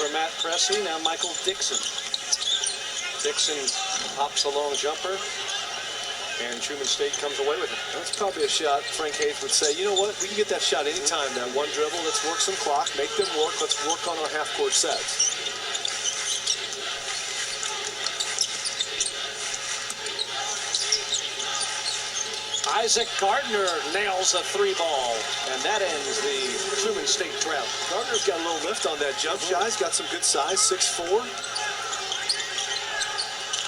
for Matt Pressey. Now Michael Dixon. Dixon pops a long jumper, and Truman State comes away with it. That's probably a shot Frank Haith would say, you know what, we can get that shot anytime. That one dribble, let's work some clock, make them work, let's work on our half-court sets. Isaac Gardner nails a three ball, and that ends the Truman State drought. Gardner's got a little lift on that jump shot. He's got some good size, 6'4".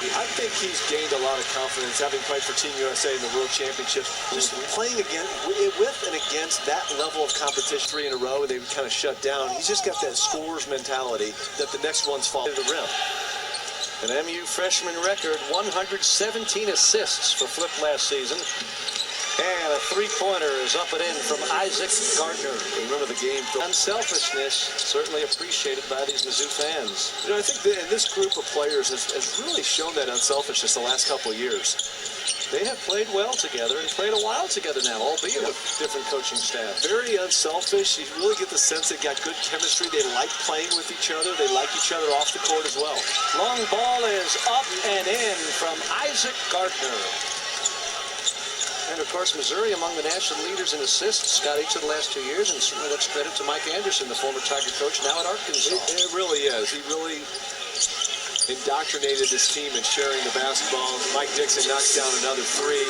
I think he's gained a lot of confidence having played for Team USA in the World Championships. Just playing again with and against that level of competition 3 in a row, and they would kind of shut down. He's just got that scorer's mentality that the next one's falling to the rim. An MU freshman record, 117 assists for Flip last season. And a three-pointer is up and in from Isaac Gardner. Remember the game. Unselfishness certainly appreciated by these Mizzou fans. You know, I think that this group of players has really shown that unselfishness the last couple of years. They have played well together and played a while together now, albeit with different coaching staff. Very unselfish. You really get the sense they got good chemistry. They like playing with each other. They like each other off the court as well. Long ball is up and in from Isaac Gardner. And, of course, Missouri among the national leaders in assists, got each of the last 2 years, and certainly that's credit to Mike Anderson, the former Tiger coach, now at Arkansas. It really is. He really indoctrinated this team in sharing the basketball. Mike Dixon knocks down another three.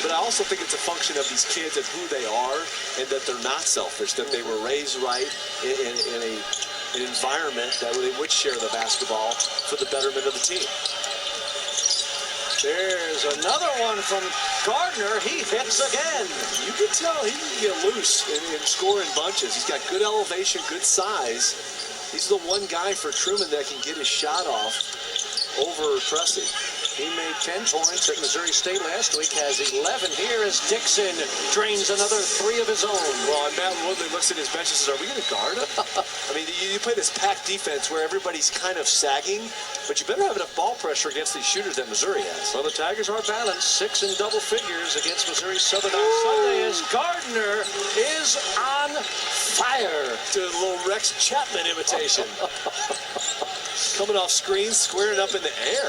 But I also think it's a function of these kids and who they are, and that they're not selfish, that they were raised right in an environment that they would share the basketball for the betterment of the team. There's another one from Gardner. He hits again. You can tell he can get loose and score in bunches. He's got good elevation, good size. He's the one guy for Truman that can get his shot off over Pressey. He made 10 points at Missouri State last week, has 11 here as Dixon drains another 3 of his own. Well, and Matt Woodley looks at his bench and says, are we going to guard him? I mean, you play this packed defense where everybody's kind of sagging, but you better have enough ball pressure against these shooters that Missouri has. Well, the Tigers are balanced, 6 in double figures against Missouri Southern on Sunday as Gardner is on fire. To a little Rex Chapman imitation. Coming off screens, squaring up in the air.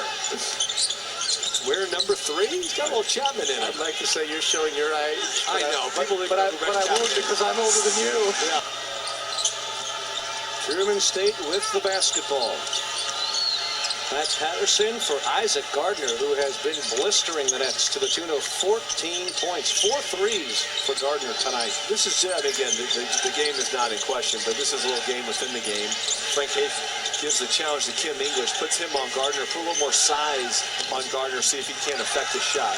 We're number 3. He's got a little Chapman in him. I'd like to say you're showing your age. I know. But I won't because I'm older than you. Yeah. Truman State with the basketball. That's Patterson for Isaac Gardner, who has been blistering the nets to the tune of 14 points. 4 threes for Gardner tonight. This is, again, the game is not in question, but this is a little game within the game. Frank Haith gives the challenge to Kim English, puts him on Gardner, put a little more size on Gardner, see if he can't affect the shot.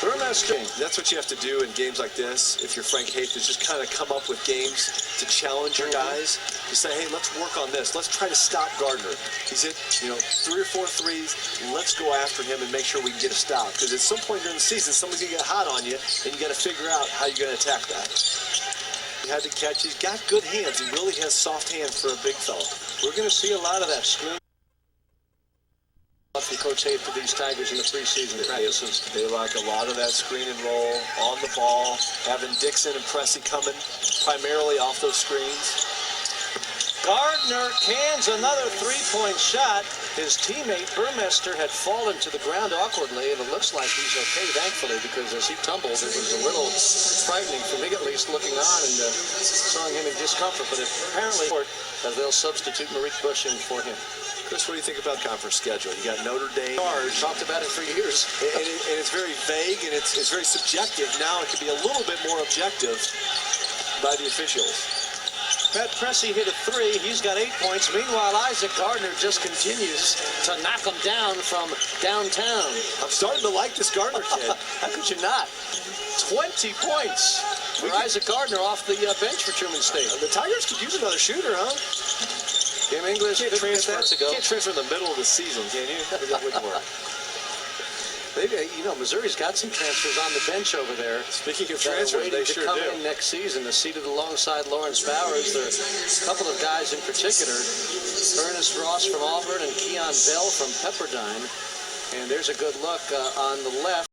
That's what you have to do in games like this. If you're Frank Haith, is just kind of come up with games to challenge your guys. To say, hey, let's work on this. Let's try to stop Gardner. He's hit, 3 or 4 threes. Let's go after him and make sure we can get a stop. Because at some point during the season, somebody's going to get hot on you, and you got to figure out how you're going to attack that. He had to catch. He's got good hands. He really has soft hands for a big fella. We're going to see a lot of that screen from Coach Haith for these Tigers in the preseason practices. They like a lot of that screen and roll on the ball, having Dixon and Pressey coming primarily off those screens. Gardner cans another 3-point shot. His teammate Burmester had fallen to the ground awkwardly, and it looks like he's okay, thankfully, because as he tumbled, it was a little frightening for me, at least, looking on and showing him in discomfort. But apparently, as they'll substitute Marique Bush in for him. Chris, what do you think about conference schedule? You got Notre Dame. Talked about it for years. And it's very vague, and it's very subjective. Now it can be a little bit more objective by the officials. Matt Pressey hit a 3. He's got 8 points. Meanwhile, Isaac Gardner just continues to knock him down from downtown. I'm starting to like this Gardner kid. How could you not? 20 points for Isaac Gardner off the bench for Truman State. The Tigers could use another shooter, huh? Kim English Can't transfer in the middle of the season, can you? That wouldn't work. Missouri's got some transfers on the bench over there. Speaking of transfers, they sure do. Come in next season, seated alongside Lawrence Bowers. There are a couple of guys in particular, Ernest Ross from Auburn and Keon Bell from Pepperdine. And there's a good look on the left.